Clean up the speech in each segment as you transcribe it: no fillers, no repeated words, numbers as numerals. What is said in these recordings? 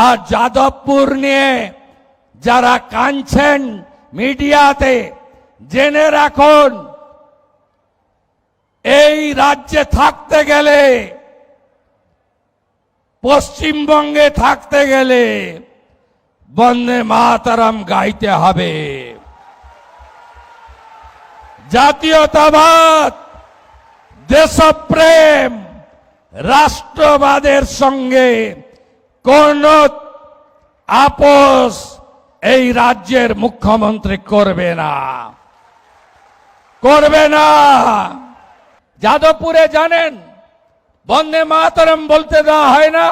আর যাদবপুর নিয়ে যারা কাঁদছেন মিডিয়াতে, জেনে রাখুন এই রাজ্যে থাকতে গেলে, পশ্চিমবঙ্গে থাকতে গেলে বন্দে মাতরম গাইতে হবে। জাতীয়তাবাদ, দেশপ্রেম, রাষ্ট্রবাদের সঙ্গে কোন আপোষ এই রাজ্যের মুখ্যমন্ত্রী করবে না, করবে না। যাদবপুরে জানেন বন্দে মাতরম বলতে দেওয়া হয় না,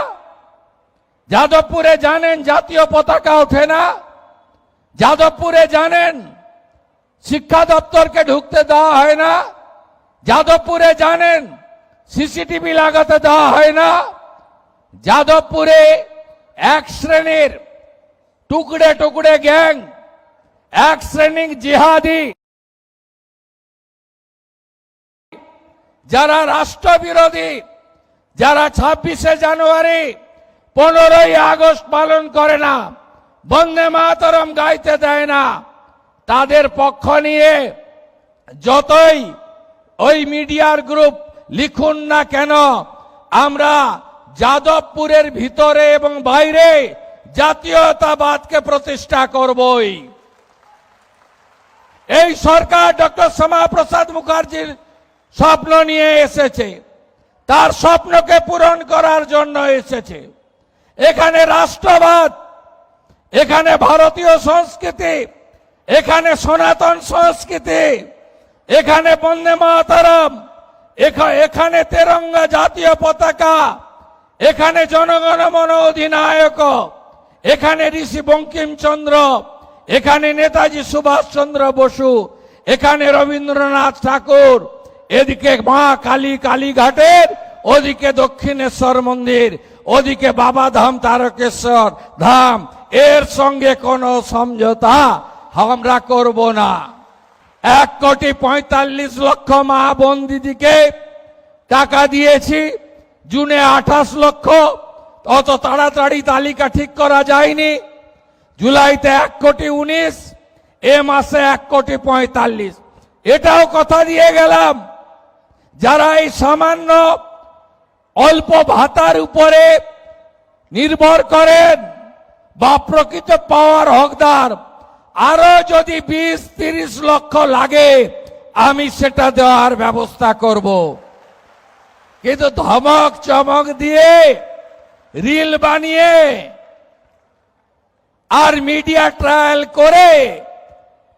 যাদবপুরে জানেন জাতীয় পতাকা ওঠে না, যাদবপুরে জানেন শিক্ষা দপ্তরকে ঢুকতে দেওয়া হয় না, যাদবপুরে জানেন সিসিটিভি লাগাতে দেওয়া হয় না, যাদবপুরে এক শ্রেণীর টুকরে টুকরে গ্যাং, এক শ্রেণীর জিহাদি, যারা রাষ্ট্রবিরোধী, যারা 26শে জানুয়ারি 15ই আগস্ট পালন করে না, বন্দে মাতরম গাইতে দেয় না, তাদের পক্ষ নিয়ে যতই ওই মিডিয়ার গ্রুপ লিখুন না কেন, আমরা যাদবপুরের ভিতরে এবং বাইরে জাতীয়তাবাদকে প্রতিষ্ঠা করবই। এই সরকার ডক্টর শ্যামাপ্রসাদ মুখার্জির স্বপ্ন নিয়ে এসেছে, তার স্বপ্নকে পূরণ করার জন্য এসেছে। এখানে রাষ্ট্রবাদ, এখানে ভারতীয় সংস্কৃতি, এখানে সনাতন সংস্কৃতি, এখানে বন্দে মাতরম, এখানে তেরঙ্গা জাতীয় পতাকা, এখানে জনগণ মন অধিনায়ক, এখানে ঋষি বঙ্কিমচন্দ্র, এখানে নেতাজি সুভাষচন্দ্র বসু, এখানে রবীন্দ্রনাথ ঠাকুর, এদিকে মা কালী কালীঘাটের, ওদিকে দক্ষিণেশ্বর মন্দির, ওদিকে বাবাধাম তারকেশ্বর ধাম। এর সঙ্গে কোনো সমঝোতা আমরা করব না। 1,45,00,000 মা বোন দিদিকে টাকা দিয়েছি, জুনে 28 লক্ষ, অত তাড়াতাড়ি তালিকা ঠিক করা যায়নি। জুলাইতে 1,19,00,000, এ মাসে 1,45,00,000। এটাও কথা দিয়ে গেলাম, যারা এই সামান্য অল্প ভাতার উপরে নির্ভর করেন বা প্রকৃত পাওয়ার হকদার, আরো যদি 20-30 লক্ষ লাগে আমি সেটা দেওয়ার ব্যবস্থা করব। কিন্তু ধমক চমক দিয়ে, রিল বানিয়ে আর মিডিয়া ট্রায়াল করে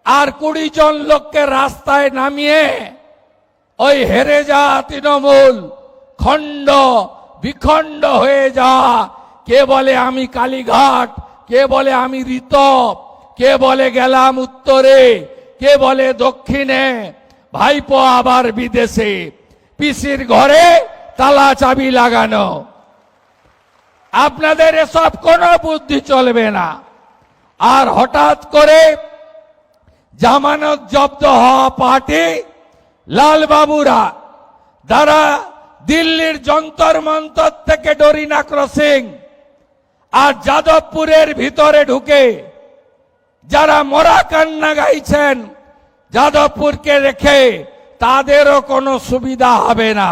আর 20 জন লোককে রাস্তায় নামিয়ে ওই হেরে যাওয়া তৃণমূল খণ্ড বিখণ্ড হয়ে যাওয়া, কে বলে আমি কালীঘাট, কে বলে আমি ঋতব, কে বলে গেলাম উত্তরে, কে বলে দক্ষিণে, ভাইপো আবার বিদেশে, পিসির ঘরে তালা চাবি লাগানো। আপনাদের এসব কোনো বুদ্ধি চলবে না। আর হঠাৎ করে জামানত জব্দ হওয়া পার্টি লালবাবুরা, যারা দিল্লির যন্তর মন্তর থেকে ডরিনা ক্রসিং আর যাদবপুরের ভিতরে ঢুকে যারা মরা কান্না গাইছেন যাদবপুরকে রেখে, তাদেরও কোনো সুবিধা হবে না।